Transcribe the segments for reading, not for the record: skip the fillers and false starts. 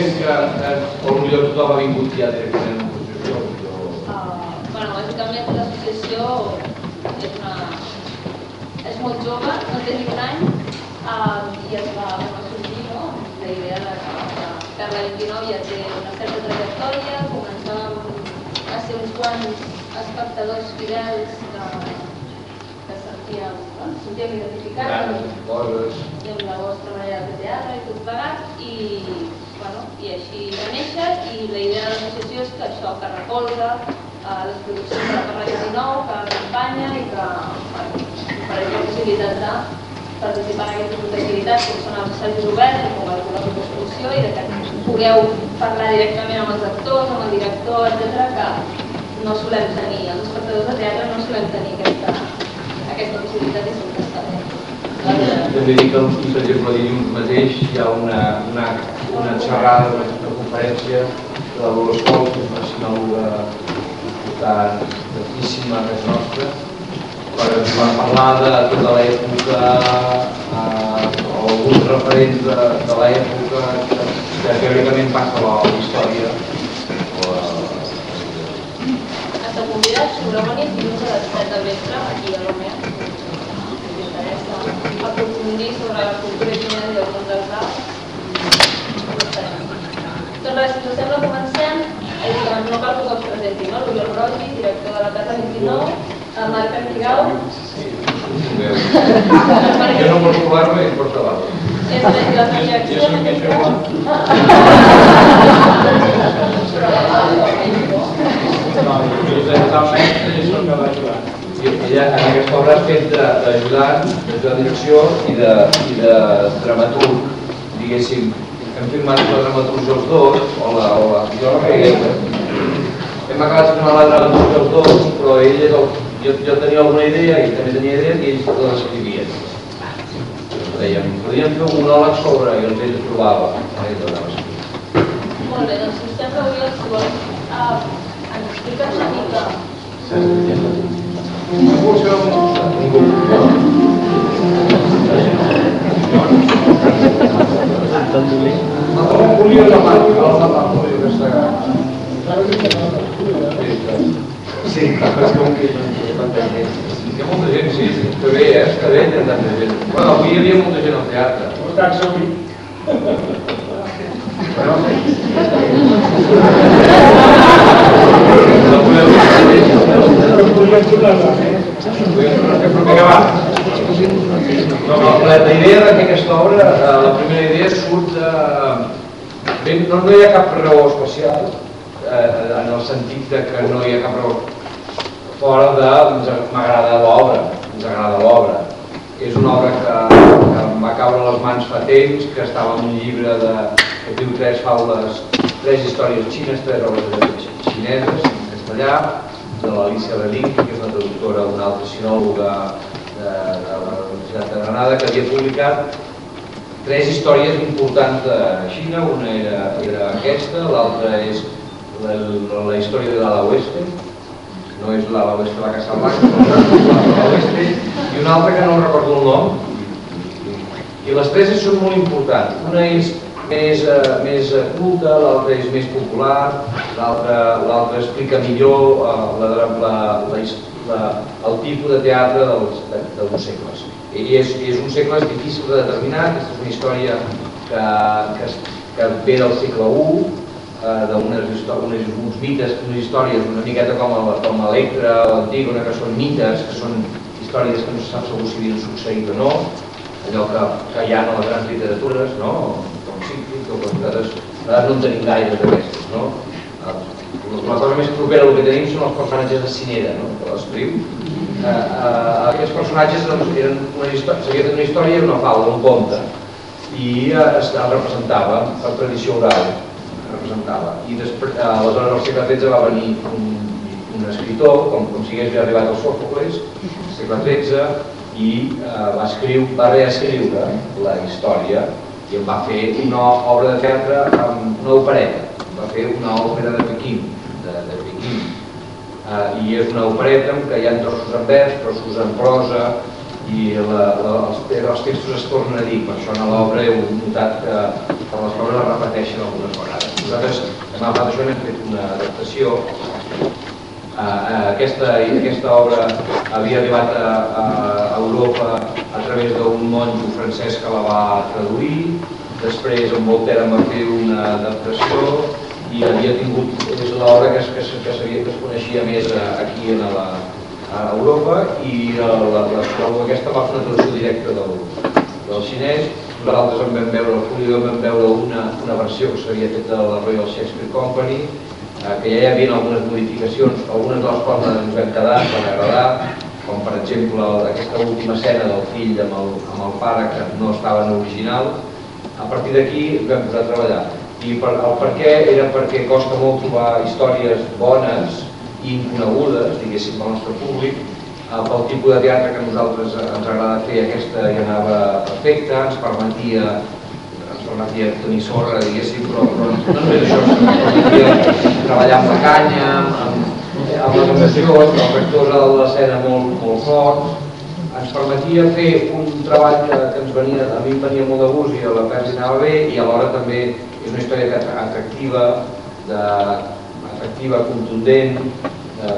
gent que potser tothom ha vingut ja directament a l'associació? Bàsicament l'associació és molt jove, no té ni un any, i es va sorgir la idea que Carla 29 ja té una certa trajectòria, començàvem a ser uns quants espectadors fidels que sentíem identificats amb la vostra manera de teatre i tot plegat, i així va néixer, i la idea de l'associació és que això, que recolza les produccions de la Carla 29, que acompanya i que ofereix la possibilitat de participar en aquestes activitats, com són els assajos oberts, com alguna construcció, i que pugueu parlar directament amb els actors, amb el director, etc., que no solem tenir, els espectadors de teatre no solem tenir aquesta possibilitat i sempre està bé. També dic que, per exemple, dilluns mateix hi ha una xerrada, una conferència de la Dolors Pol, que és una sinòloga importantíssima a casa nostra, per parlar de tota l'època o alguns referents de l'època que teòricament passa a la història. Està convidat segurament dilluns a les 7 del vespre aquí a l'Omea. Si t'interessa aprofundir sobre la cultura xinesa i el món dels arts, doncs res, si us sembla, comencem. No cal que us presenti, no? L'Oriol Brogi, director de la Casa 29, el Marc Arquigau. Jo no pots trobar-me i pots trobar-me. És la projecció. Jo soc això. Ella en aquesta obra ha fet d'ajudant, de direcció i de dramaturg, diguéssim. Hem firmat la dramaturgia els dos, jo la feia. Hem acabat firmant la dramaturgia els dos, però jo tenia alguna idea, ell també tenia idees i ells les escrivien. Dèiem, podríem fer un monòleg sobre, i ells es trobava. Molt bé, doncs si us sembla, Oriol, si vols ens expliques una mica. Ningú se va mostrar, ningú. Volia la mà, sí, és com que hi ha molta gent, sí, està bé, està bé, hi ha tanta gent. Bueno, avui hi havia molta gent al teatre. La idea de fer aquesta obra, la primera idea surt de... No hi ha cap raó especial, en el sentit que no hi ha cap raó fora de m'agrada l'obra, ens agrada l'obra. És una obra que va caure a les mans fa temps, que estava en un llibre que diu tres històries xines, tres obres xineses, en castellà, de l'Alicia Lelín, que és una traductora d'una altra sinòloga de la Universitat de Granada, que havia publicat tres històries importants de Xina. Una era aquesta, l'altra és la història de l'Ala Oeste, no és l'Ala Oeste de la Casa Blanca, l'Ala Oeste, i una altra que no recordo el nom. I les tres són molt importants. Una és més culta, l'altra és més popular, l'altra explica millor el tipus de teatre d'uns segles. I és un segle difícil de determinar. Aquesta és una història que ve del segle I, d'uns mites, unes històries una miqueta com Electra o Antígona, que són mites, que són històries que no se sap segur si havien succeït o no, allò que hi ha a les grans literatures, no? Com Siegfried, o nosaltres no en tenim gaires d'aquestes, no? La cosa més propera al que tenim són els personatges de Cinera, que l'escriu. Aquests personatges s'havia fet una història i una faula, un conte, i es representava per tradició oral. I aleshores al segle XIII va venir un escritor, com si hagués arribat al Sòfocles, al segle XIII, i va reescriure la història i en va fer una obra de teatre, una opereta. Va fer una òpera de Pequín, i és una opereta en què hi ha trossos en vers, trossos en prosa, i i els textos es tornen a dir. Per això a l'obra heu notat que les coses es repeteixen algunes vegades. Nosaltres hem agafat això i hem fet una adaptació. Aquesta obra havia arribat a Europa a través d'un monjo francès que la va traduir. Després en Voltaire en va fer una adaptació i havia tingut, és l'obra que es coneixia més aquí a Europa, i aquesta va fer una traducció directa del xinès. Nosaltres en vam veure, al Folio vam veure una versió que s'havia fet de la Royal Shakespeare Company, que ja hi havia algunes modificacions, algunes de les quals ens vam quedar, ens van agradar, com per exemple aquesta última escena del fill amb el pare, que no estava en l'original. A partir d'aquí vam posar a treballar. I el per què era perquè costa molt trobar històries bones i inconegudes, diguéssim, pel nostre públic. Pel tipus de teatre que a nosaltres ens agrada fer, aquesta hi anava perfecta, ens permetia tenir sorra, diguéssim, però no només això, ens permetia treballar amb la canya, amb les emocions, els actors a l'escena molt forts. Ens permetia fer un treball que a mi em venia molt de gust i a la Persi anava bé, i alhora també és una història atractiva, contundent,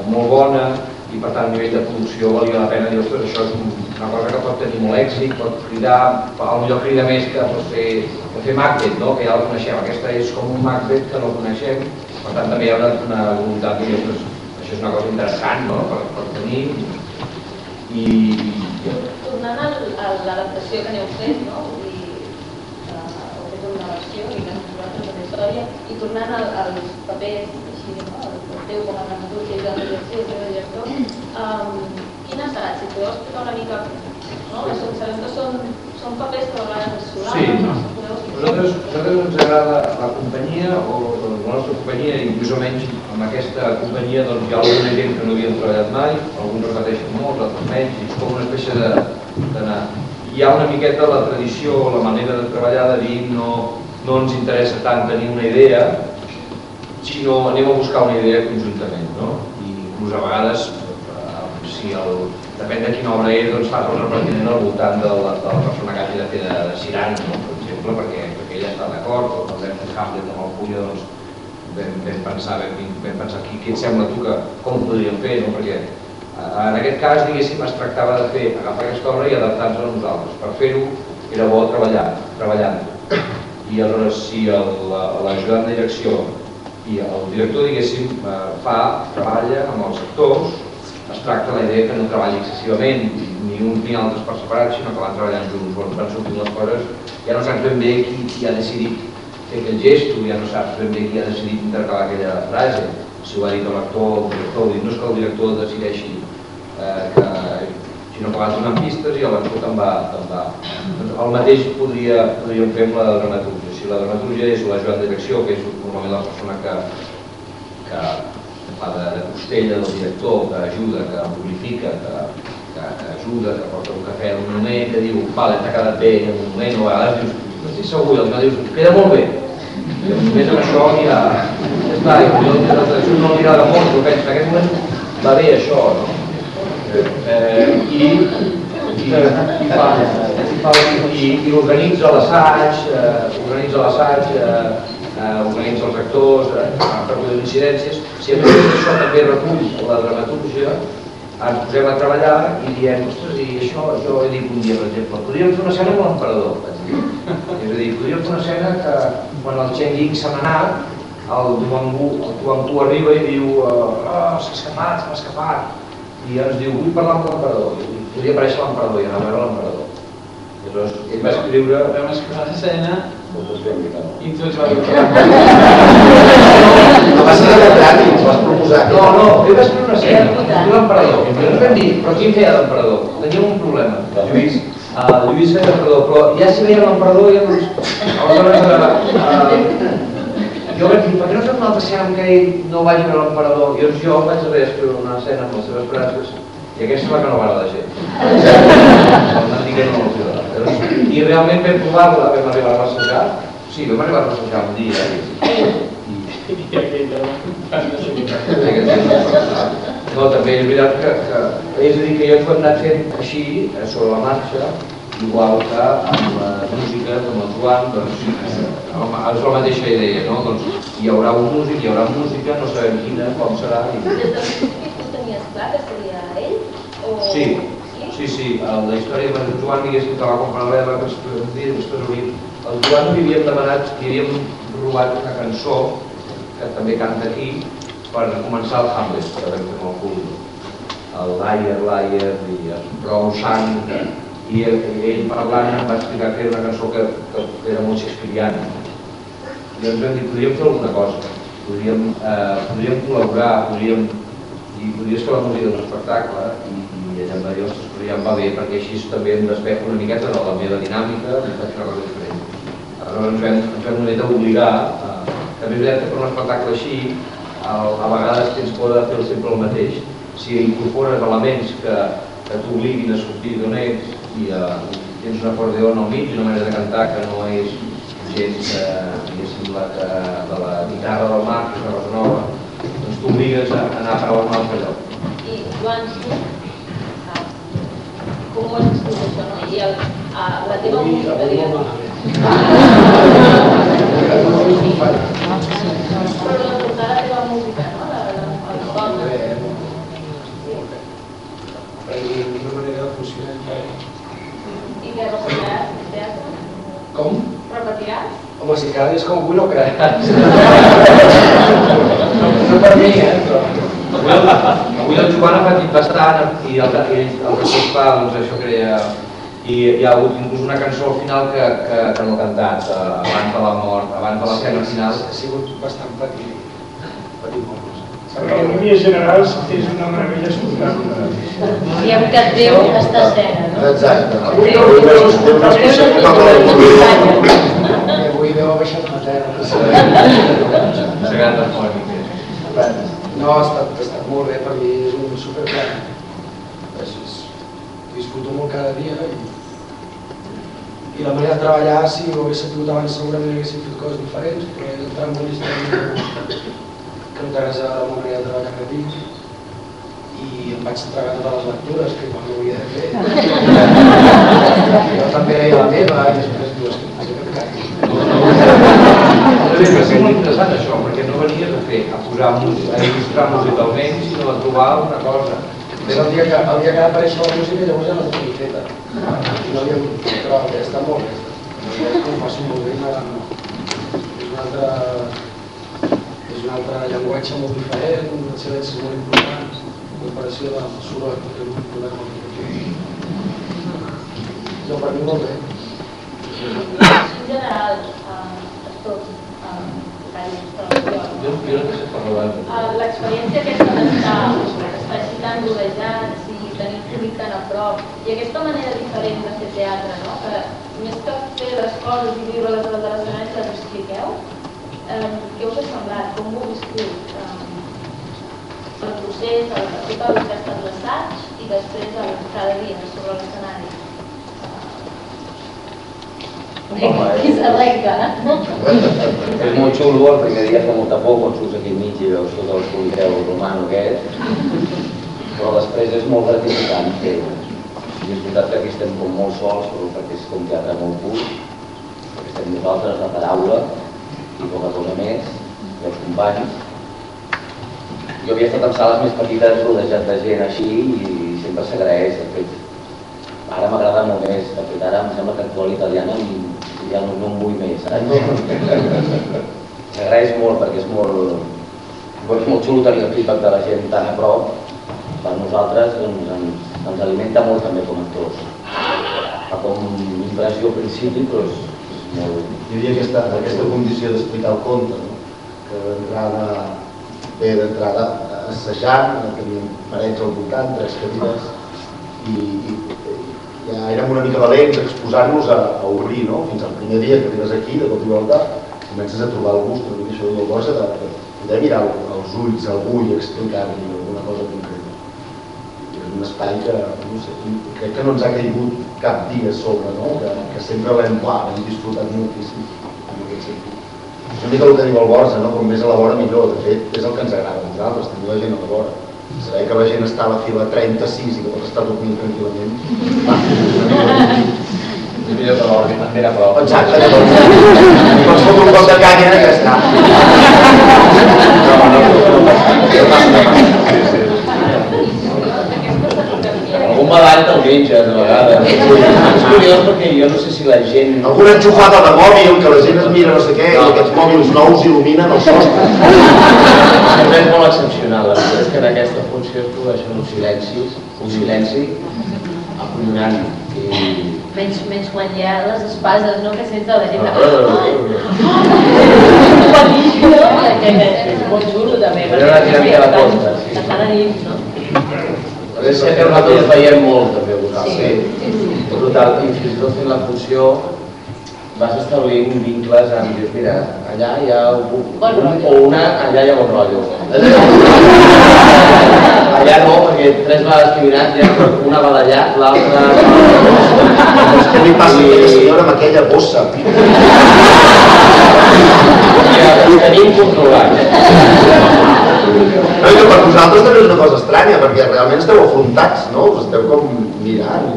molt bona, i per tant a nivell de producció valia la pena dir, ostres, això és una cosa que pot tenir molt èxit, pot cridar, potser crida més que fer Macbeth, que ja la coneixem. Aquesta és com un Macbeth que no coneixem, per tant també hi ha una voluntat de dir, ostres, això és una cosa interessant per tenir. Tornant a l'adaptació que n'heu fet, heu fet una versió i que ens posat una història, i tornant als papers, el teu com a dramaturg i el director, quin ha estat? Si podeu explicar una mica, sabem que són papers que a vegades es solaven. Sí, a nosaltres ens agrada la companyia, o la nostra companyia, inclús almenys amb aquesta companyia hi ha alguna gent que no havien treballat mai, alguns repeteixen molts, altres menys, i és com una espècie d'anar. Hi ha una miqueta la tradició, la manera de treballar, de dir no ens interessa tant tenir una idea, sinó anem a buscar una idea conjuntament, i inclús a vegades, depèn de quina obra és, doncs fas un repartiment al voltant de la persona que hagi de fer de Cyrano, per exemple, perquè ella està d'acord, o quan vam fer Hamlet amb el Puyo, doncs vam pensar què et sembla tu com ho podríem fer, perquè en aquest cas, diguéssim, es tractava de agafar aquesta obra i adaptar-nos a nosaltres. Per fer-ho era bo treballant-ho. I aleshores, si l'ajudant de direcció i el director, diguéssim, treballa amb els actors, es tracta la idea que no treballi excessivament, ni uns ni altres per separat, sinó que van treballant junts. Van sortint les coses, ja no saps ben bé qui ha decidit fer aquell gesto, ja no saps ben bé qui ha decidit intercalar aquella frase, si ho ha dit l'actor o el director. No és que el director decideixi, sinó que va donant pistes i l'actor te'n va. El mateix podríem fer amb la dramatúrgia. Si la dramatúrgia és l'ajudant de direcció, que és normalment la persona que fa de costella del director, que ajuda, que amplifica, que ajuda, que porta un cafè en un moment, que diu, vale, t'ha quedat bé en un moment, o a vegades dius, no estic segur, i al final dius, queda molt bé. I només amb això ja està, això no li agrada molt, però penso, en aquest moment va bé això, no? I organitza l'assaig, organitza els actors, recull incidències. Si a més d'això també recull la dramatúrgia, ens posem a treballar i diem, ostres, i això, jo he dit un dia, per exemple, podríem fer una escena amb l'emperador. És a dir, podríem fer una escena que quan el Chen Ying se n'ha anat, el Tuangu arriba i diu, s'ha escapat, i ens diu, vull parlar amb l'emperador. Podria aparèixer l'emperador i anar a veure l'emperador. I aleshores ell va escriure... Vam escriure l'escena i tu ens va dir... No va ser adaptat i ens vas proposar. No, ell va escriure una escena, diu l'emperador. I ens vam dir, però qui feia d'emperador? Teníem un problema. Lluís feia d'emperador, però ja si veia l'emperador ja doncs... Aleshores... Jo vaig dir, per què no fem una altra escena en què ell no vagi a veure l'emperador? I jo vaig reescriure una escena amb les seves frases i aquesta és la que no m'agrada gent. Una mica no m'ho agrada. I realment vam provar-la, vam arribar a passejar. Sí, vam arribar a passejar un dia. No, també és veritat que és a dir, que jo ho hem anat fent així, sobre la marxa, igual que amb les músiques, amb el Joan, doncs és la mateixa idea, no? Doncs hi haurà un músic, hi haurà música, no sabem quina, com serà. Des del principi tu tenies clar que seria ell? Sí, la història del Joan, diguéssim, que va comprar l'Eva, que el Joan li havíem demanat, li havíem robat una cançó, que també canta aquí, per començar el Hamlet, que vam fer amb el públic. El Liar, i prou sang, i ell parlant em va explicar que era una cançó que era molt shakespeariana. I ens vam dir, podríem fer alguna cosa, podríem col·laborar, i podries fer la música d'un espectacle, i ella em va dir, ostres, però ja em va bé, perquè així també em despejo una miqueta de la meva dinàmica i faig una cosa diferent. Aleshores ens vam una mica obligar, també és veritat que per un espectacle així, a vegades tens por de fer sempre el mateix. Si incorpores elements que t'obliguin a sortir d'on ets i tens un acordeó al mig, una manera de cantar que no és gens, diguéssim, de la guitarra del mar, que és una cosa nova, doncs t'obligues a anar a parar un altre lloc. I Joan, com ho has viscut això, no? I la teva música, diguem. Però l'entortar la teva música, no? El cor. Una manera de funcionar. I què repetiràs en teatre? Com? Repetiràs? Home, si cada dia és com vull, no crearàs. No per mi, però... Avui el Joan ha patit bastant i el que es fa, doncs això creia... I hi ha hagut inclús una cançó al final que no ha cantat, abans de la mort, abans de l'escena final. Ha sigut bastant petit molt. Perquè en línies generals és una meravella escoltar-la. Diem que Déu està a escena, no? Exacte. Avui Déu ha baixat a la terra. Sagrada fònica. No, ha estat molt bé, per mi és un superplan. Disfruto molt cada dia i la manera de treballar, si ho hagués sabut abans segurament haguéssim fet coses diferents, però he entrat en una història que no té res a veure amb la manera de treballar que tinc i em vaig entregar totes les lectures que quan ho havia de fer. Jo també deia la meva i després dius que faci que És molt interessant això, perquè no venies a posar música, a il·lustrar musicalment, sinó a trobar una cosa. És el dia que va aparèixer la música, llavors ja la tenia feta. I no havia hagut, però està molt bé. Ho passo molt bé, m'agrada molt. És un altre llenguatge molt diferent, un silenci molt important, comparació de soroll, que és un problema molt important. No, per mi molt bé. En general, tots, l'experiència aquesta d'estar així tan rodejats i tenir el públic tan a prop i aquesta manera diferent de fer teatre, no? Que més que fer les coses i viure-les de l'escenari les expliqueu, què us ha semblat? Com ho heu viscut? El procés, tot el que ha estat l'assaig i després cada dia sobre l'escenari. Qui s'arrenca? És molt xulo, el primer dia fa molta por quan surts aquí enmig i veus tot el Coliseu romano aquest, però després és molt gratificant fer-ho. I és veritat que aquí estem com molt sols, però perquè és com teatre molt pur, perquè estem nosaltres, la paraula i poca cosa més, i els companys. Jo havia estat en sales més petites rodejat de gent així i sempre s'agraeix, de fet. Ara m'agrada molt més, de fet ara em sembla que actuar l'italiana ja no em vull més. S'agraeix molt perquè és molt xulo tenir el feedback de la gent tan a prop. Per nosaltres ens alimenta molt també com a actors. Fa com impressió al principi, però és molt... Hi havia aquesta condició d'explicar el conte, que d'entrada assajant, teníem parets al voltant, 3 cadires, i ja érem una mica valents exposant-nos a obrir, no? Fins al primer dia que arribes aquí, de cop i volta, comences a trobar el gust, una mica això del cosa, de poder mirar els ulls a algú i explicar-li alguna cosa concreta. És un espai que, no sé, crec que no ens ha caigut cap dia a sobre, no? Que sempre l'hem disfrutat moltíssim en aquest sentit. És una mica el que diu el Borja, no? Com més a la vora millor, de fet és el que ens agrada a nosaltres, tenir la gent a la vora. saber que la gent està a la fila 36 i que pot estar dormint tranquil·lament. És millor que l'ordi, també era prou. Exacte, pots fotre un cop de canya i ja està. Algun badall te'l menges, de vegades. És curiós perquè jo no sé si la gent... Alguna enxufada de mòbil, que la gent es mira no sé què, i aquests mòbils nous il·luminen el sostre. Sempre és molt excepcional, la veritat és que en aquesta funció es produeixen uns silencis, un silenci acollonant. Menys quan hi ha les espases, no? Que sents a la gent... És molt xulo també, perquè estan a nit, no? És que nosaltres veiem molt també vosaltres. Brutal, i fins i tot fent la funció vas establint vincles amb, dius, mira, allà hi ha un o una, allà hi ha bon rotllo. Allà no, perquè 3 vegades que he mirat, una va d'allà, l'altra... Què li passa a aquella senyora amb aquella bossa? Ho tenim controlat. No, i que per vosaltres també és una cosa estranya, perquè realment esteu afrontats, no? Us esteu com mirant.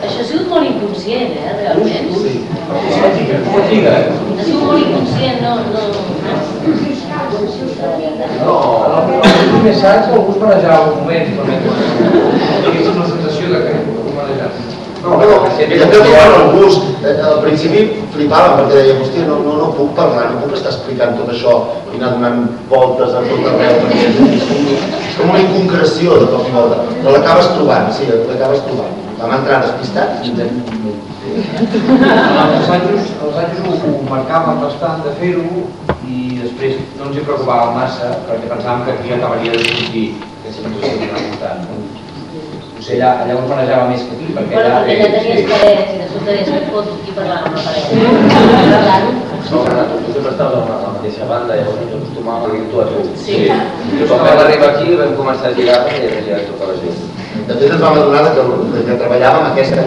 Això ha sigut molt inconscient, realment. Sí. Fatiga, Ha sigut molt inconscient, no... No, en el primer assaig algú es manejava un moment, tinguéssim la sensació que ho manejava. No, que també el gust. Al principi flipàvem perquè dèiem, hòstia, no puc parlar, no puc estar explicant tot això i anar donant voltes a tot arreu, perquè és com una inconcreció de cop i volta. Però l'acabes trobant, sí, l'acabes trobant. Vam entrar despistats i ens hem... Els assajos ho marcàvem bastant de fer-ho i després no ens hi preocupàvem massa perquè pensàvem que aquí acabaria de sortir aquesta situació que anava votant. Potser allà us manejava més que aquí, perquè allà tenies parets i de sobte deies que foto aquí parlant amb la paret. Tu sempre estaves a la mateixa banda, llavors ens acostumàvem a dir tu a tu. Sí. Quan vam arribar aquí vam començar a girar i ja tota la gent. De fet ens vam adonar que treballàvem aquesta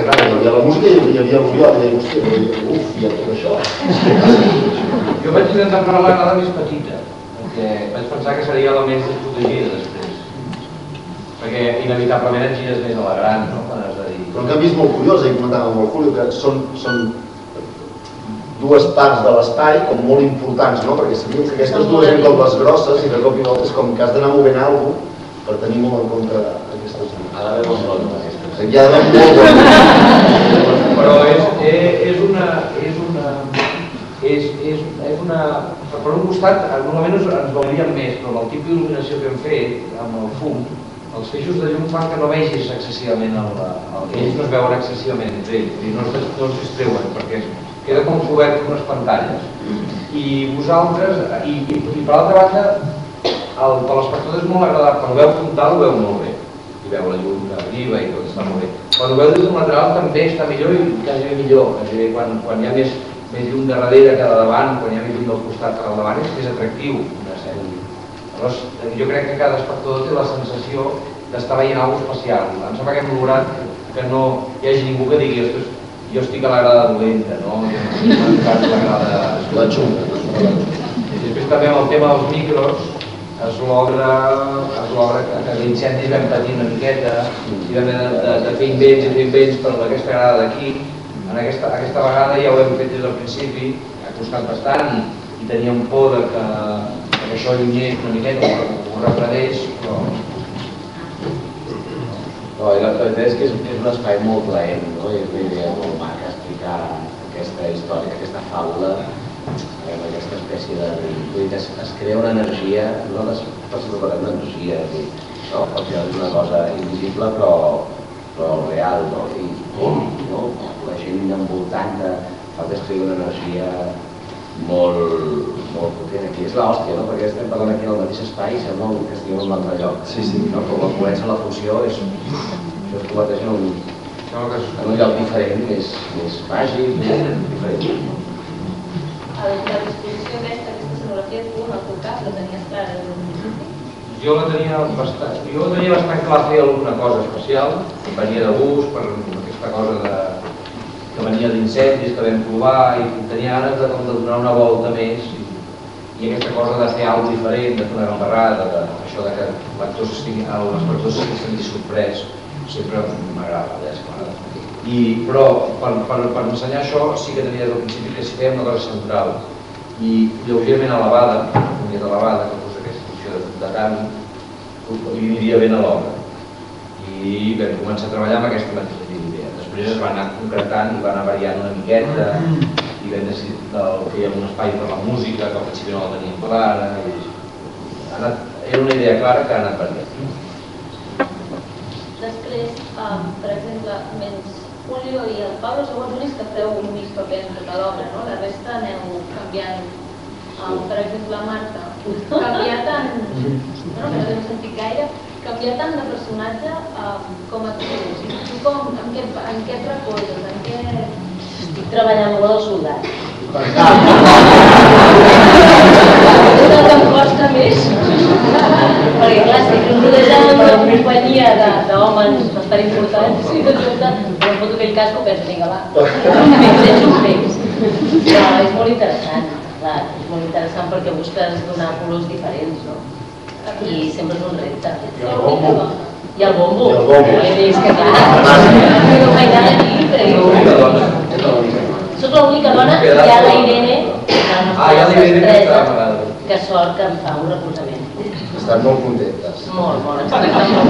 gran, hi havia la música i hi havia l'Oriol, i deia, hòstia, uf, hi ha tot això. Jo vaig intentar parlar l'agrada més petita, perquè vaig pensar que seria la més desprotegida després. Perquè inevitablement et gires més a la gran, no? Quan has de dir... Però en canvi és molt curiós, i comentàvem amb el Julio, que són 2 parts de l'espai com molt importants, no? Perquè sabíem que aquestes 2 eren com les grosses i de cop i volta és com que has d'anar movent alguna cosa per tenir molt en compte aquestes dues. Ha d'haver bon rotllo amb aquestes. Hi ha d'haver molt bon. Però és una... Per un costat, normalment ens veuríem més, però amb el tipus d'il·luminació que hem fet, amb el fum, els feixos de llum fan que no vegis excessivament ells no es veuen excessivament entre ells, no es distreuen, perquè queda com cobert amb unes pantalles. I vosaltres, i per l'altra banda, per l'espectador és molt agradable, quan ho veu frontal ho veu molt bé, i veu la llum que arriba i tot està molt bé. Quan ho veu des d'un lateral també està millor i quasi millor, quan hi ha més llum de darrere que de davant, quan hi ha més llum del costat que del davant és més atractiu una sèrie. Llavors, jo crec que cada espectador té la sensació d'estar veient alguna cosa especial. Em sembla que hem lograt que no hi hagi ningú que digui jo estic a la grada dolenta, no? Jo estic a la grada... La xunga. I després també amb el tema dels micros es logra que l'incendi vam patir una miqueta i vam haver de fer invents per aquesta grada d'aquí. Aquesta vegada ja ho hem fet des del principi, ha costat bastant i teníem por que això allunyés una miqueta o ho refredés, però... No, i la veritat és que és un espai molt plaent, no? És una idea molt maca explicar aquesta història, aquesta faula, aquesta espècie de... Es crea una energia, no les persones parlem d'energia, no? Perquè és una cosa invisible però real, no? I la gent envoltant-te fa descriure una energia molt potent. Aquí és l'hòstia, no? Perquè estem parlant aquí en el mateix espai i sembla que estiguem en un altre lloc. Sí, no? Però quan comença la funció això es converteix en un lloc diferent, més màgic, diferent. A la disposició aquesta escenografia, tu en el teu cas la tenies clara des del principi? Jo la tenia bastant clar fer alguna cosa especial, venia de gust per aquesta cosa que venia d'incendis, que vam provar i tenia ganes de donar una volta més i aquesta cosa de fer alguna cosa diferent, de fer una gambarrada, això de que l'espectador s'estigui sentit sorprès, sempre m'agrada, però per ensenyar això sí que tenia des del principi que si fèiem una cosa central i lleugerament elevada, que fos aquesta funció de canvi, li aniria ben a l'obra. I vam començar a treballar amb aquesta mateixa idea. Després es va anar concretant i va anar variant una miqueta i vam decidir que fèiem un espai per la música, que al principi no la teníem clara. Era una idea clara que ha anat variant. Després, per exemple, menys Julio i el Pablo sou els únics que feu un únic paper en tota l'obra, no? La resta aneu canviant. Per exemple, Marta, canviar tant, no l'hem sentit gaire, canviar tant de personatge com a actriu. Tu en què et recolzes? Estic treballant molt al soldat. És el que em costa més. Perquè clar, estic rodejada amb una companyia d'homes bastant importants i de sobte em foto aquell casco i penso, vinga, va, fes un fes. Però és molt interessant, clar, és molt interessant perquè busques donar colors diferents, no? I sempre és un repte. I el bombo. I el bombo. És que clar, no faig nada aquí, però soc l'única dona i hi ha la Irene, la nostra que sort que em fa un recolzament. Estan molt contentes. Molt, molt, estan molt.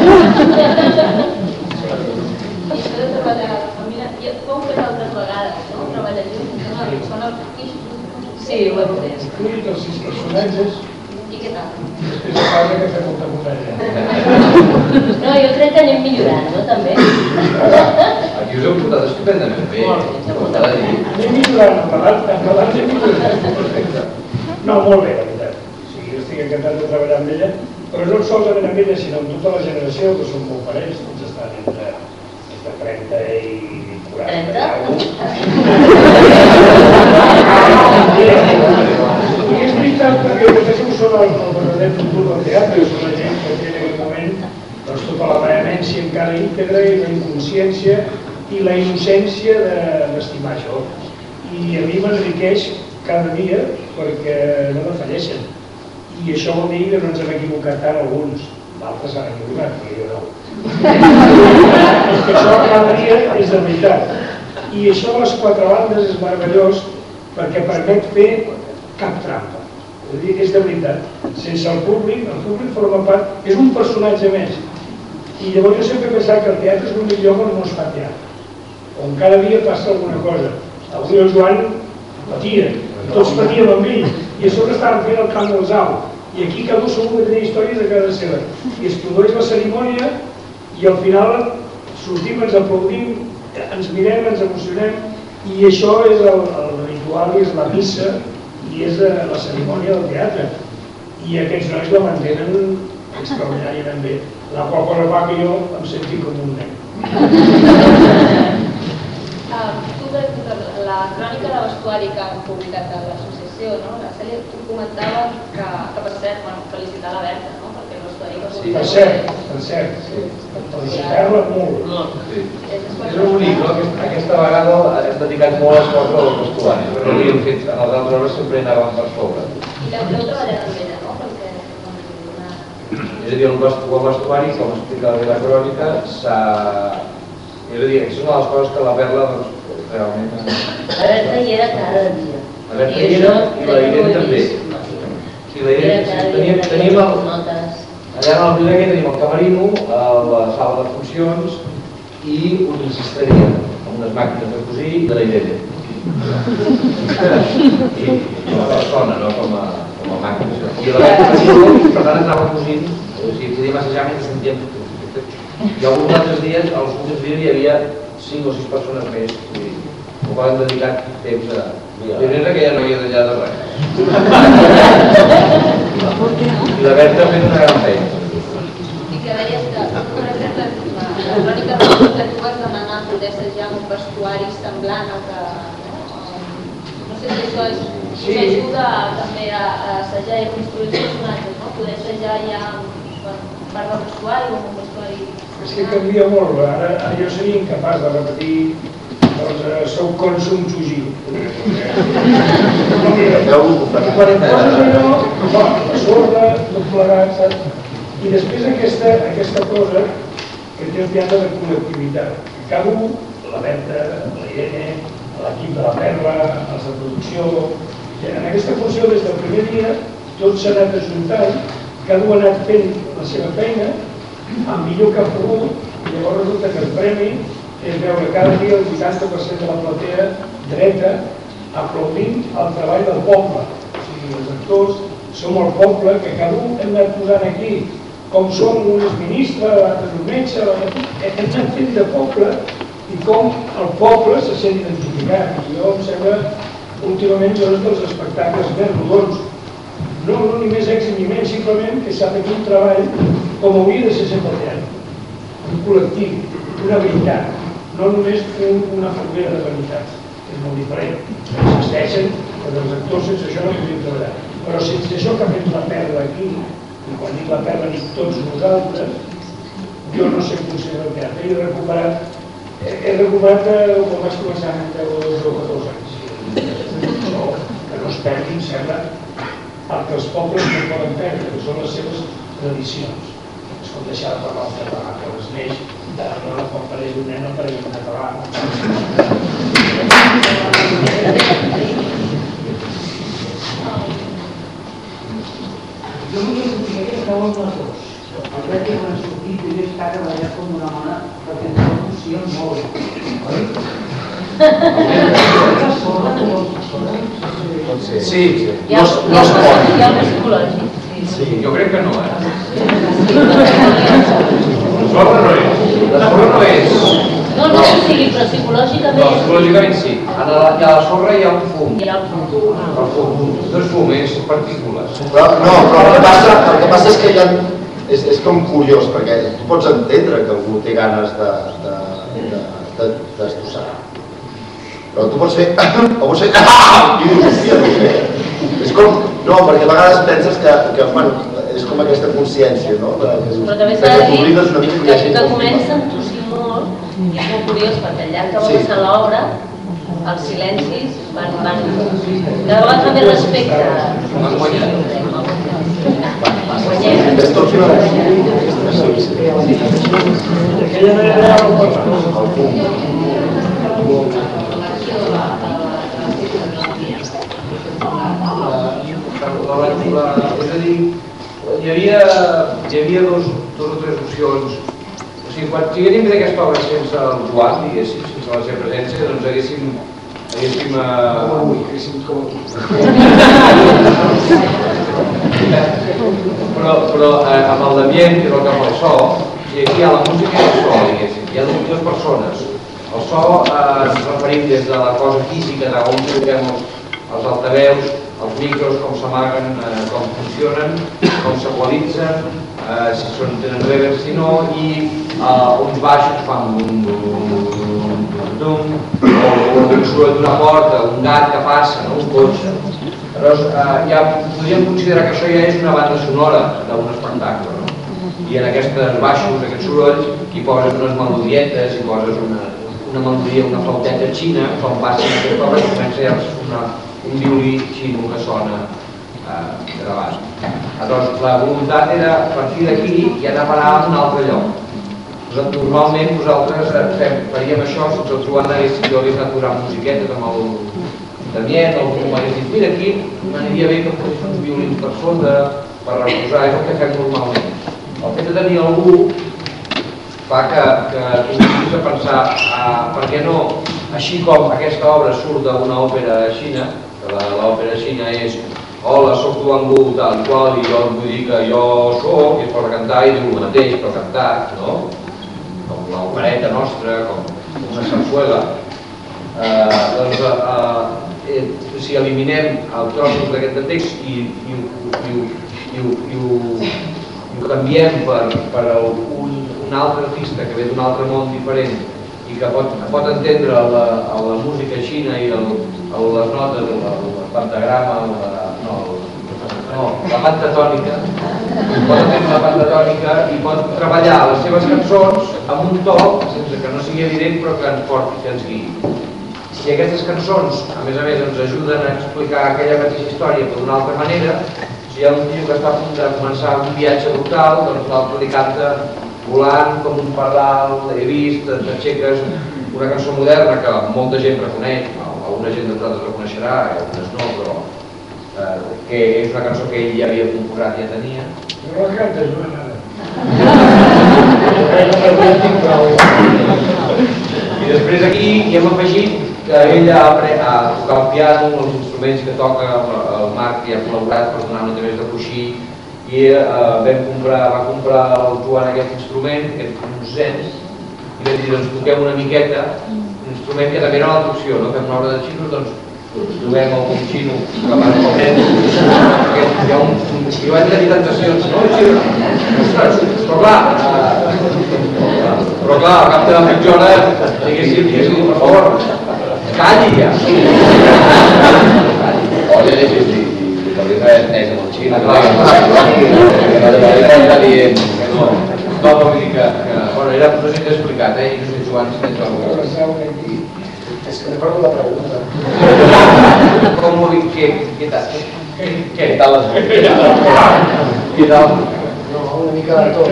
I això de treballar a la família, ho heu fet altres vegades, no? Treballar junts, són els fills. Sí, ho hem fet. Escollit els 6 personatges, I què tal? després de parla que fem molta comèdia. No, jo crec que anem millorant, no, també? Aquí us heu portat estupendament bé. Anem millorant, en pelat anem millorant. Perfecte. No, molt bé, la veritat. Jo estic encantat de treballar amb ella, però no solament amb ella, sinó amb tota la generació, que són molt parells, tots estan entre 30 i 40. 30? I és veritat, perquè vostès no són el verdader futur del teatre, són la gent que té en aquell moment tota la vehemència encara íntegra i la inconsciència i la innocència d'estimar això. I a mi m'enriqueix cada dia perquè no defalleixen. I això vol dir que no ens hem equivocat tant alguns. D'altres s'han equivocat, però jo no. És que això cada dia és de veritat. I això a les 4 bandes és meravellós perquè permet fer cap trampa. És de veritat. Sense el públic forma part, és un personatge més. I llavors jo sempre he pensat que el teatre és l'únic lloc on no es fa teatre, on cada dia passa alguna cosa. Avui el Joan patia, tots patíem amb ell, i a sobre estàvem fent el Camp dels Aus. I aquí cada un segur que tenia històries de cada seva. I es produeix la cerimònia i al final sortim, ens aplaudim, ens mirem, ens emocionem, i això és el ritual, és la missa, i és la cerimònia del teatre. I aquests nois la mantenen extraordinàriament bé. La qual cosa fa que jo em senti com un nen. Tu, per exemple, la crònica de vestuari que han publicat a l'associació, la Cèlia, tu comentaves que per cert, felicitar la Berta, perquè el vestuari que publicat... Per cert, felicitar-la molt. És l'únic, aquesta vegada hem dedicat molt esforç al vestuari, però no l'havíem fet, en les altres hores sempre anàvem per sobre. I l'heu treballat amb ella, no? És a dir, el vestuari, com explica la crònica, és a dir, és una de les coses que la Perla realment... La Berta hi era cada dia. La Berta hi era i la Irene també. Sí, la Irene, tenim allà en el primer que tenim el camerino, la sala de funcions i una cisteria amb unes màquines de cosir de la Irene. I com a persona, no com a màquina. I la Berta, per tant, anava cosint. O sigui, podíem assajar mentre sentíem... I alguns altres dies, als últims dies hi havia 5 o 6 persones més. Ho vam dedicar temps a... Primera que ja no havia d'allà de res. I la Berta ha fet una gran feina. I que deies que, per exemple, la crònica que tu vas demanar poder assajar un vestuari semblant al que... No sé si això us ajuda també a assajar i a construir els personatges, no? Poder assajar ja part del vestuari o un vestuari... És que canvia molt, ara jo seria incapaç de repetir doncs sou consum fugir. Quan et poses allò, la sorda, tot plegat, saps? I després aquesta cosa que té el teatre de col·lectivitat. Cada un, la Berta, la Irene, l'equip de la Perla, els de producció, en aquesta funció des del primer dia tot s'ha anat ajuntant, cada un ha anat fent la seva feina amb millor que ha pogut, i llavors resulta que el premi és veure cada dia el 80% de la platea dreta aplaudint el treball del poble. O sigui, els actors som el poble que cada un hem anat posant aquí, com som un ministre, l'altre un metge, hem anat fent de poble i com el poble se sent identificat. Jo em sembla, últimament, són dels espectacles més rodons. No ni més èxit ni menys, simplement que s'ha fet un treball com hauria de ser sempre teatre. Un col·lectiu, una veritat, no només una foguera de veritats, que és molt diferent. Existeixen, però els actors sense això no podríem treballar. Però sense això que ha fet la Perla aquí, i quan dic la Perla dic tots nosaltres, jo no sé considerar el teatre. He recuperat quan vaig començar en 10 o 12 o 14 anys. Que no es perdin, sembla, el que els pobles no poden perdre, que són les seves tradicions. Es pot deixar de parlar el català, que es neix de la quan pareix un nen no pareix un català. Jo volia dir que estàvem les dos. El dret que quan ha sortit i està treballat com una mona perquè ens funciona molt. Oi? Sí, hi ha el psicològic. jo crec que no, La sorra no és. La sorra no és. No, o sigui, però psicològicament... No, psicològicament sí. A la sorra hi ha un fum. Hi ha el fum. El fum. No és fum, és partícules. Però el que passa és que hi ha... És com curiós, perquè tu pots entendre que algú té ganes de destrossar. Però tu pots fer... o pots fer... I dius, hòstia, no sé. És com... No, perquè a vegades penses que bueno, és com aquesta consciència, no? Però també s'ha de dir que comença a entossir molt, i és molt curiós, perquè al llarg que va passar l'obra, els silencis van... Cada vegada fa més respecte. És a dir, hi havia dos o tres opcions. O sigui, quan haguéssim fet aquesta obra sense el Joan, diguéssim, sense la seva presència, doncs haguéssim però amb el Damien, que toca amb el so, i aquí hi ha la música i el so, diguéssim. Hi ha dues persones. El so ens referim des de la cosa física, d'on col·loquem els altaveus, els micros, com s'amaguen, com funcionen, com s'equalitzen, si tenen reverb, si no, i uns baixos fan o un soroll d'una porta, un gat que passa, un cotxe. Ja podríem considerar que això ja és una banda sonora d'un espectacle. I en aquests baixos, aquests sorolls, hi poses unes melodietes, hi poses una melodia, una flauteta xina, com passa en aquesta obra, que comença ja un violí xino que sona gravat. Llavors, la voluntat era partir d'aquí i anar a parar a un altre lloc. Normalment nosaltres faríem això sense el Joan, jo hagués anat posant musiquetes amb el Damien, algú m'hagués dit, mira aquí, m'aniria bé que fos uns violins per sota, per reposar, és el que fem normalment. El fet de tenir algú fa que comencis a pensar per què no, així com aquesta obra surt d'una òpera xina, que l'òpera xina és hola, soc Duan Gu, tal i qual, i jo vull dir que jo soc, i es posa a cantar i diu el mateix, però cantat, no? Com l'opereta nostra, com una sarsuela. Si eliminem el trossos d'aquest text i ho canviem per un altre artista que ve d'un altre món diferent i que pot entendre la música xina i les notes, el pentagrama, la pentatònica, pot atendre la pentatònica i pot treballar les seves cançons amb un to sense que no sigui evident però que ens porti, que ens guiï. Si aquestes cançons, a més, ens ajuden a explicar aquella mateixa història però d'una altra manera, si hi ha un tio que està a punt de començar un viatge brutal, doncs l'altre li canta volant com un pardal, he vist, t'aixeques una cançó moderna que molta gent reconeix, alguna gent de vosaltres la coneixerà, algunes no, però que és una cançó que ell ja havia composat i ja tenia. No la cantes, Joana. I després aquí hi hem afegit que ell ha tocat el piano, els instruments que toca el Marc i ha col·laborat per donar una més de coixí i va comprar el Joan aquest instrument, aquest Consens, i vam dir, doncs toquem una miqueta, un instrument que també era una altra opció, no? Fem una obra de xinos, doncs trobem un xino que va de moment, hi van tenir tentacions, no? Ostres, però clar, al cap de mitja hora diguéssim, per favor, calli ja! Oye, si podries haver entès amb el xino, vull dir que, bueno, era no sé què he explicat, i no sé, Joan, si tens alguna cosa. És que no recordo la pregunta. Com ho dic? Què tal? què tal les Què tal? No, una mica de tot.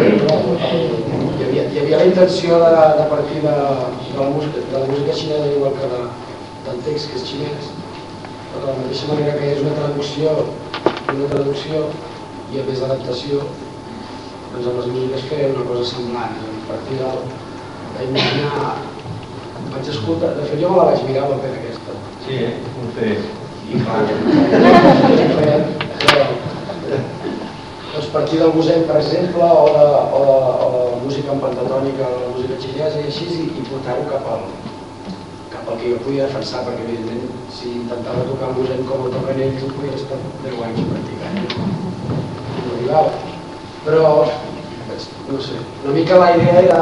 Hi havia la intenció de partir de la música xinesa igual que del text, que és xinès, però de la mateixa manera que és una traducció i a més d'adaptació, doncs amb les músiques feien una cosa semblant. A partir d'imaginar, vaig escoltar, de fet jo me la vaig mirar la pena aquesta. Sí, ho sé. I clar, doncs partir del Gosset, per exemple, o de la música en pentatònica, o la música xinesa i així, i portar-ho cap al que jo podia defensar, perquè evidentment si intentava tocar el Gosset com el toquen ells, ho podia estar 10 anys practicant. No arribava. Però, no sé, una mica la idea era,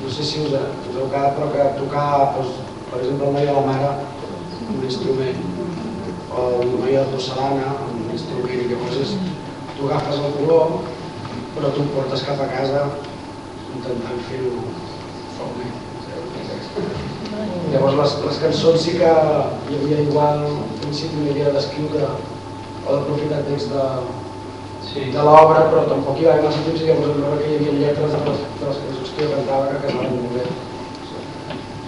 no sé si us heu quedat, però que tocar, per exemple, el Noi de la Mare, un instrument, o el Noi de la Porcelana, un instrument, i llavors tu agafes el color, però tu el portes cap a casa intentant fer-ho former. Llavors les cançons sí que hi havia igual, al principi una idea d'escriure o d'aprofitar text de l'obra, però tampoc hi va haver massa temps i llavors vam veure que hi havia lletres de les cançons que jo cantava que casaven molt bé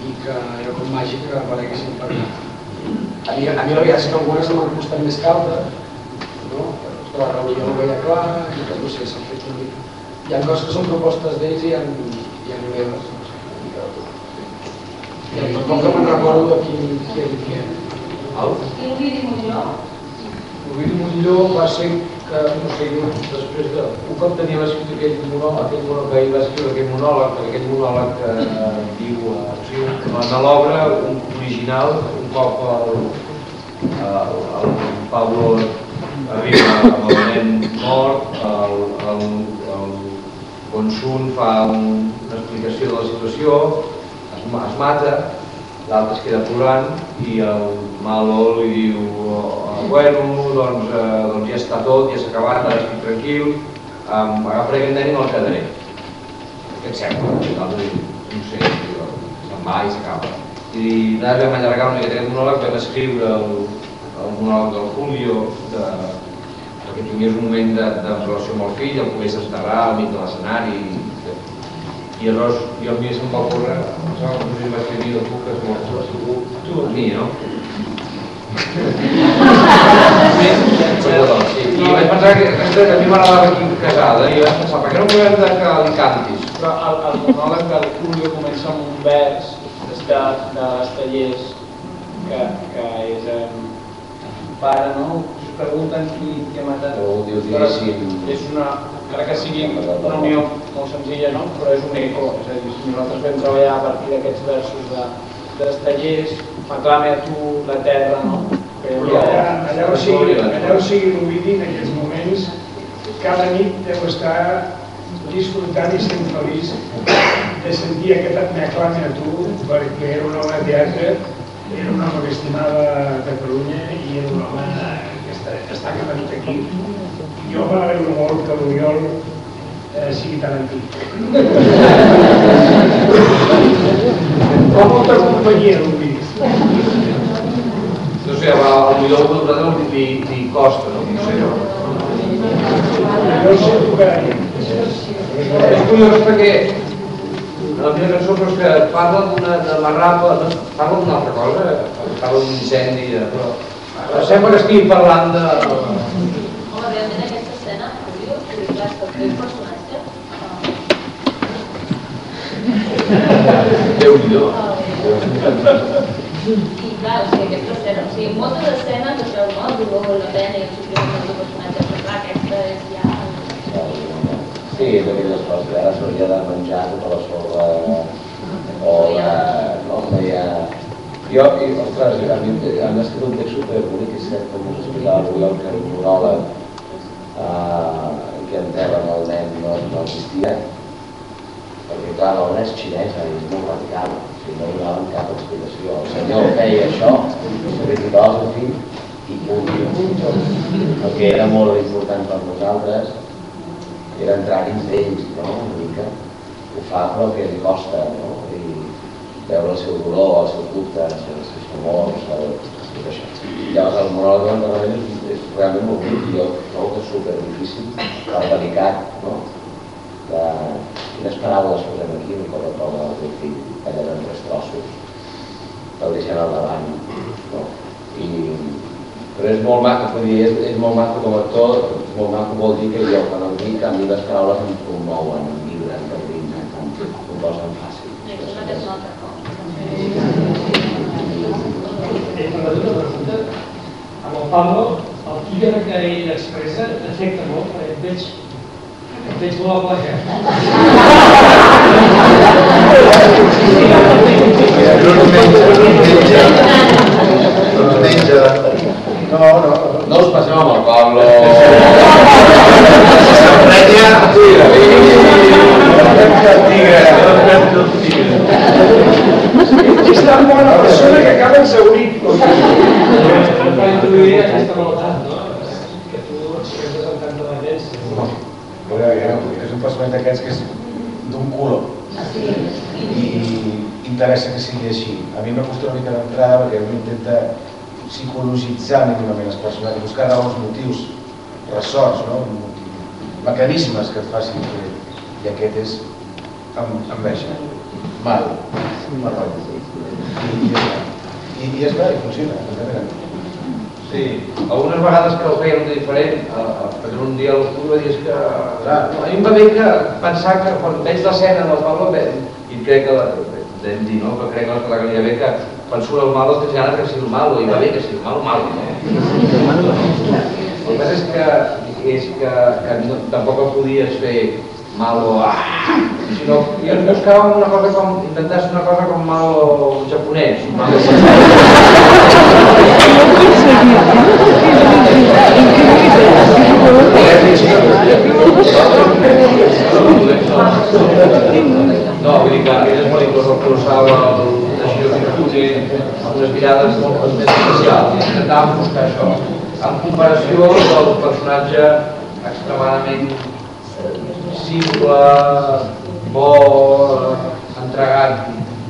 i que era com màgic que apareguessin per allà. A mi la veritat és que algunes m'han costat més que altres, no? La reunió no veia clara, i no sé, s'han fet un mica. Hi ha coses que són propostes d'ells i hi ha meves, no sé, una mica de tot. I tampoc que me'n recordo de qui era. I Ovidi Montllor? Ovidi Montllor va ser que, no sé, després un cop tenia escrit aquell monòleg que ell va escriure aquell monòleg que diu en l'obra original, un cop el Pablo arriba amb el nen mort, el Bonsun fa una explicació de la situació, es mata, l'altre es queda plorant i el Malo li diu bueno, doncs ja està tot, ja s'ha acabat, ara estic tranquil, agafaré aquest nen i me'l quedaré. Què et sembla? L'altre diu, no sé, se'n va i s'acaba. I nosaltres vam allargar una miqueta aquest monòleg, vam escriure el monòleg del Julio, perquè tingués un moment de relació amb el fill, el pogués enterrar al mig de l'escenari. I aleshores jo a mi se'm va ocórrer, no sé si vaig dir de tu que és molt tu a mi, no? I vaig pensar que a mi m'agradava aquí casada i vaig pensar, per què no podem que li cantis? Però el monòleg del Julio comença amb un vers d'Estellers que és pare, no? Us pregunten qui ha matat. És una, encara que sigui una unió molt senzilla, no? Però és un eco, és a dir, si nosaltres vam treballar a partir d'aquests versos d'Estellers, m'aclame a tu la terra, no? Allà on sigui l'Ovidi en aquests moments, cada nit deu estar disfrutant i sent feliç de sentir aquest m'aclame a tu, perquè era un home de teatre, era un home que estimava Catalunya i era un home que està cada nit aquí. Jo m'alegro molt que l'Oriol sigui tan antic. Fa molta companyia, l'Oriol. No sé, potser a vosaltres li costa, no? Jo el sento cada dia. És curiós perquè la meva cançó però és que parla de marrapa, parla d'una altra cosa, parla d'un incendi, però sembla que estigui parlant de... Home, realment aquesta escena, curiós, perquè clar, és que el teu personatge... Déu-n'hi-do. I clar, o sigui, aquesta escena, o sigui, moltes escenes, això, no? El dolor, la pena i el sofriment del teu personatge, però clar, aquesta és ja... Sí, és d'aquelles coses que ara s'hauria de menjar tota la sorra o no hi ha... Jo, ostres, han escrit un text superbonic, és cert, com us explicava l'Oriol, que era un monòleg que enterren el nen no existia, perquè clar, l'obra és xinesa i és molt radical, o sigui, no donaven cap explicació. El senyor feia això, sacrificava el seu fill i punt. El que era molt important per nosaltres era entrar dins d'ells, no? Una mica. Ho fa però que li costa, no? I veure el seu dolor, el seu dubte, els seus temors, tot això. I llavors el monòleg de l'enterrament és realment molt bonic, jo trobo que és superdifícil, delicat, no? Quines paraules posem aquí un cop et troba el teu fill, tallat en 3 trossos, te'l deixen al davant, no? Però és molt maco, vull dir, és molt maco com a actor, és molt maco vol dir que jo quan el dic a mi les paraules em commouen, em vibren, em brinquen, em posen fàcil. Això és una altra cosa. Amb el Pablo, el tíger que ell expressa afecta molt, perquè et veig molt a plaer. No us passeu amb el Pablo. És tan bona persona que acaba ensaurit. Per introduir aquesta maldad, no? Que tu expresses amb tanta vellència. És un personatge d'aquests que és d'un culo i interessa que sigui així. A mi m'ha costat una mica d'entrada perquè un intenta psicologitzar mínimament els personatges, buscar raons, motius, ressorts, no? Mecanismes que et facin fer. I aquest és enveja, mal, marró. I és clar, i funciona. Sí, algunes vegades que el fèiem diferent, perquè un dia a l'estudi va dir que... A mi em va bé que pensar que quan veig l'escena del Pablo, i crec que vam dir, no? Però crec que la calia bé que quan surt el malo tens ganes que sigui el malo, i va bé que sigui el malo, no? El que passa és que tampoc el podies fer malo, sinó jo buscava una cosa com, intentar ser una cosa com malo japonès. No, vull dir que aquelles pel·lícules el colossal, el Shiro Mikute, unes mirades molt més especials. Intentàvem buscar això. En comparació del personatge extremadament simple, bo, entregat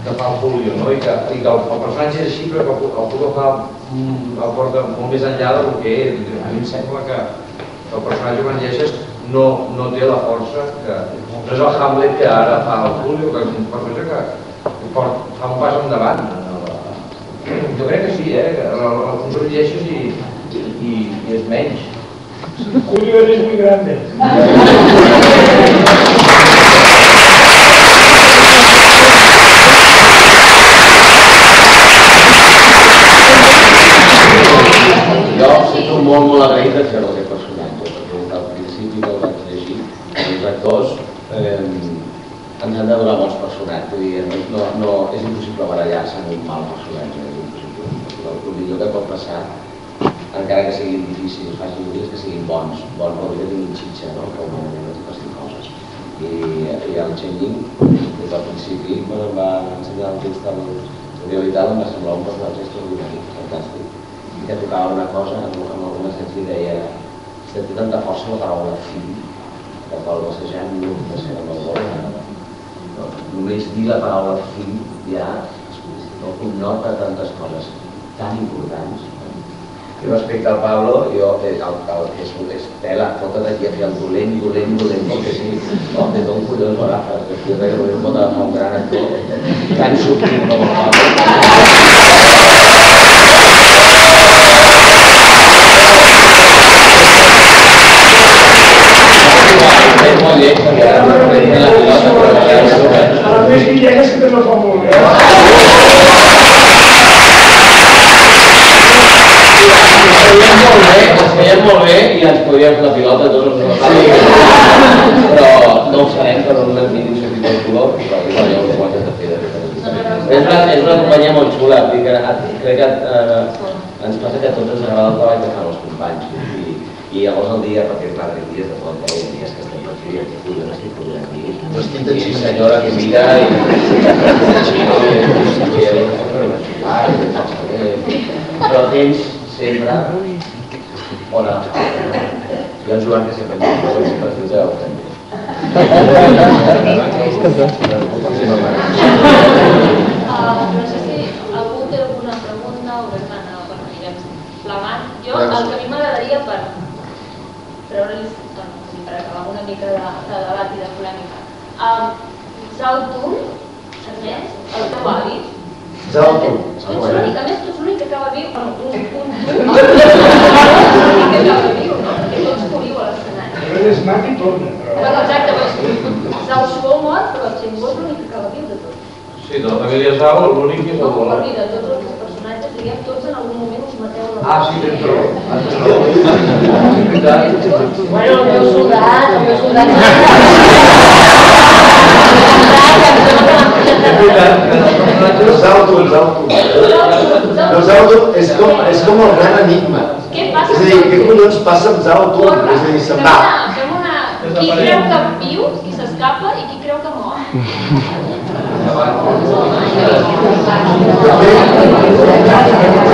que fa el Julio, no? I que el personatge és així, però que el Julio el porta molt més enllà del que és. A mi em sembla que el personatge quan llegeixes no té la força que... No és el Hamlet que ara fa el Julio, que és un personatge que fa un pas endavant. Jo crec que sí, el llegeixes i és menys. Julio eres muy grande. Jo sento molt agraït de fer aquest personatge, perquè al principi que el vaig llegir, els actors ens han de donar bons personatges, vull dir, no és impossible barallar-se amb un mal personatge, és impossible. El millor que pot passar, encara que siguin difícils, facin és que siguin bons, vol dir que tinguin xitxa, no? Que humanament no passin coses. I el Chen-Ying, des del principi, quan em va ensenyar el text del Oriol i tal, em va semblar un personatge extraordinari, fantàstic. I que tocava una cosa, amb alguna sens li deia té tanta força la paraula fill, la qual cosa ja no vol. Només dir la paraula fill ja no connota tantes coses tan importants. I respecte al Pablo, jo, és tela, fota't aquí a fer el dolent, perquè sí, de tot collons l'agafes, aquí darrere pot agafar un gran actor, tan subtil com el Pablo. És molt lleig, perquè ara no prenen la pilota, però a més Villegas que no fa molt bé. Ens veiem molt bé i ens podríem fer la pilota tots els nostres, però no ho farem per un mínim sentit del color, però ja ho hem de fer. És una companyia molt xula, crec que ens passa que a tots ens agrada el treball que fan els companys i llavors el dia, perquè clar, hi ha dies de tot, hi ha dies que estem per aquí, i aquí estic aquí, i senyora que mira però tens sempre bona i el Joan que sempre ens diu no sé si algú té alguna pregunta o bé anirem plegant. Jo el que a mi m'agradaria per acabar una mica de debat i de polèmica, Zhao Tun, Ernest, el teu avi, Zhao Tun. Tu ets l'únic que acaba viu, tu ets l'únic que acaba viu, no? Perquè tots moriu a l'escenari. Però és mat i torna. Bueno, exacte, Zhao Shuo mort, però Chen Bo és l'únic que acaba viu de tots. Sí, de la família Zhao, l'únic que és el No, de tots els personatges, diguem, tots en algun moment us mateu la... Ah, sí, tens raó. Bueno, el meu soldat... Zhao Tun és com el gran enigma. Què passa? És a dir, què collons passa amb Zhao Tun? És a dir, se'n va. Qui creu que viu i s'escapa i qui creu que mor?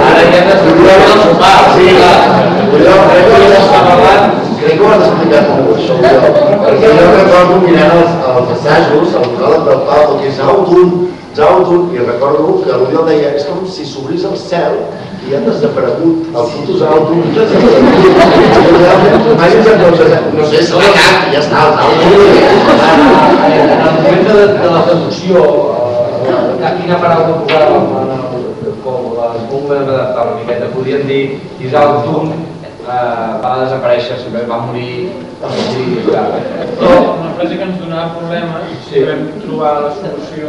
Ara ja t'explicarem el sopar, sí, clar. Crec que ho has explicat molt, això, perquè jo recordo mirant els assajos, el monòleg del Pablo, que és Zhao Tun, i recordo que l'Oriol deia, és com si s'obrís el cel i han desaparegut el puto Zhao Tun, no sé, s'ha negat, ja està, el Zhao Tun. En el moment de la traducció, quina paraula posàvem com les bombes d'adaptar una miqueta, podien dir Zhao Tun va desaparèixer, va morir, però una frase que ens donava problemes, vam trobar la solució.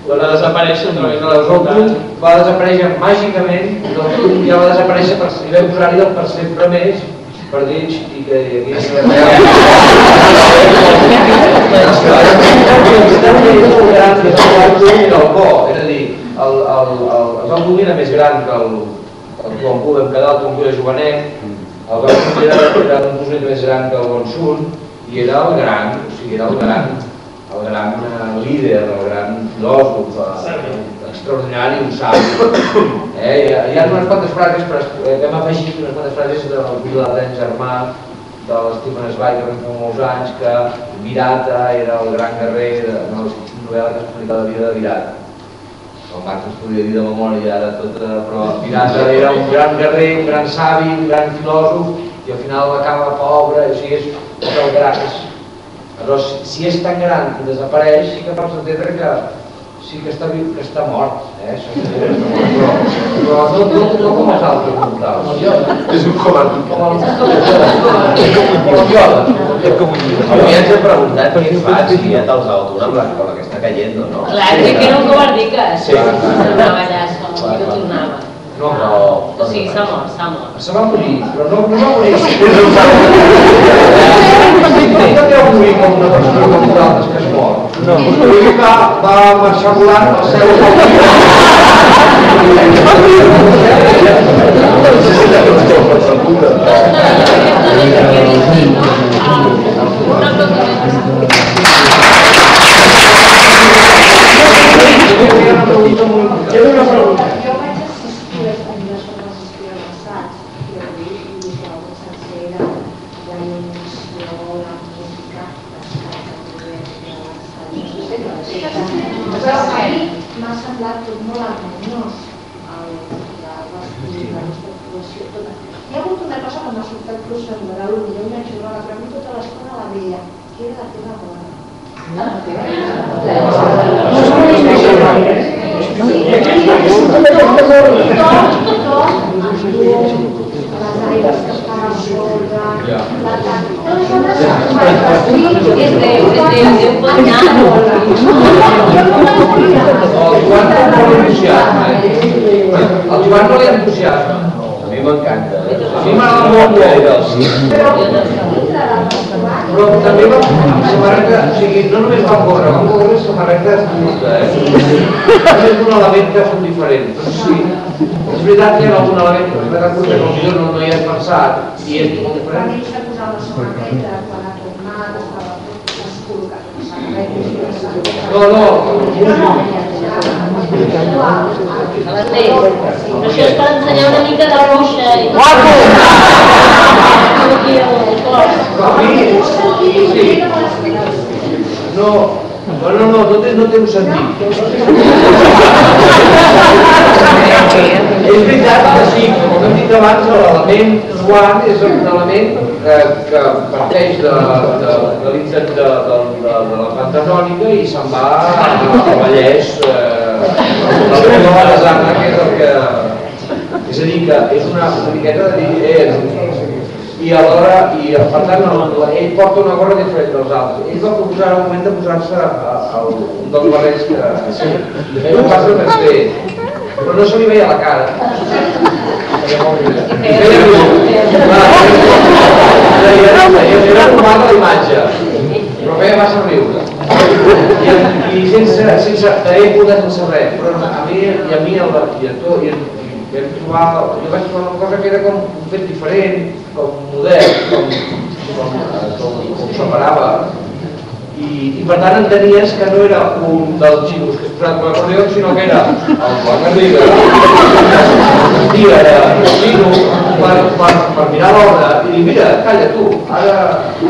Va desaparèixer a través de la Zhao Tun, va desaparèixer màgicament, i ja va desaparèixer i vam posar-hi el per sempre més per dins i que hi hagués és a dir, el Zhao Tun era més gran que el Tuanku vam quedar, el Tuanku era jovenet, el Zhao Tun era un posit més gran que el Gonsun i era el gran, o sigui, era el gran líder, el gran filòsof, extraordinari, un savi. Hi ha unes quantes frases, hem afegit unes quantes frases del llibre del Dany Germà, de l'Stephen Zweig, que vam fer molts anys, que Virata era el gran guerrer, de la novel·la que explica la vida de Virata. El Marx es podia dir de memòria ara tot, però Virata era un gran guerrer, un gran savi, un gran filòsof, i al final acaba pobre, o sigui, és el gran. Però si és tan gran i desapareix, sí que pots entendre que sí que està viu, que està mort, però no com els altres mortals. És un comandant. Com el Yoda. Avui ens hem preguntat què et faig i ja te'ls autor amb l'escola que està caient, no? Clar, crec que era un covardiques. Anava allà, que tornava. No, o sigui, s'ha mort. Se va morir, però no va morir. No deu morir com una persona com nosaltres que es mor. Ell va marxar volant al cel. Queda una pregunta. Però a mi m'ha semblat tot molt harmoniós, la nostra actuació tota. Hi ha hagut una cosa que m'ha sobtat procedura, potser una jugada, però a mi tota l'estona la veia, que era la teva bona. Les aigües que estan a sobre, la el Joan no li entusiasma. A mi m'encanta. A mi m'agrada molt. Però també amb samarreta, o sigui, no només van córrer samarretes curta, també és un element que són diferents. Però sí, és veritat que hi ha algun element que samarreta curta que potser no hi has pensat i és molt diferent. Quan ells s'ha posat la samarreta, quan ha tornat, estava descol·locat la samarreta. No. Però això és per ensenyar una mica de bruixa i tot. No té un sentit. És veritat que sí, com hem dit abans, l'element Joan és un element que parteix de la Pantanònica i se'n va al Vallès, la Nova de Zana, que és el que... És a dir, que és una miqueta de dir... I alhora, per tant, ell porta una gorra diferent dels altres. Ell va proposar en el moment de posar-se un dels barrets que no passa més bé, però no se li veia la cara. Era normal la imatge, però feia massa riure. I sense època, sense res. Però a mi el director jo vaig trobar una cosa que era com un fet diferent, com modern, com separava. I per tant entenies que no era un dels xinos que es posava com a acordeó, sinó que era el Joan Garriga, que vestia de xino per mirar l'obra i dir, mira, calla tu, ara que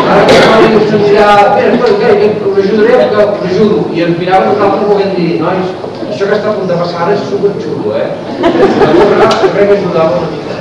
m'ha de mirar, mira, us ajudaré, que us ajudo. I ens mirava nosaltres volent dir, nois, això que està a punt de passar ara és superxulo, crec que ajudava una mica.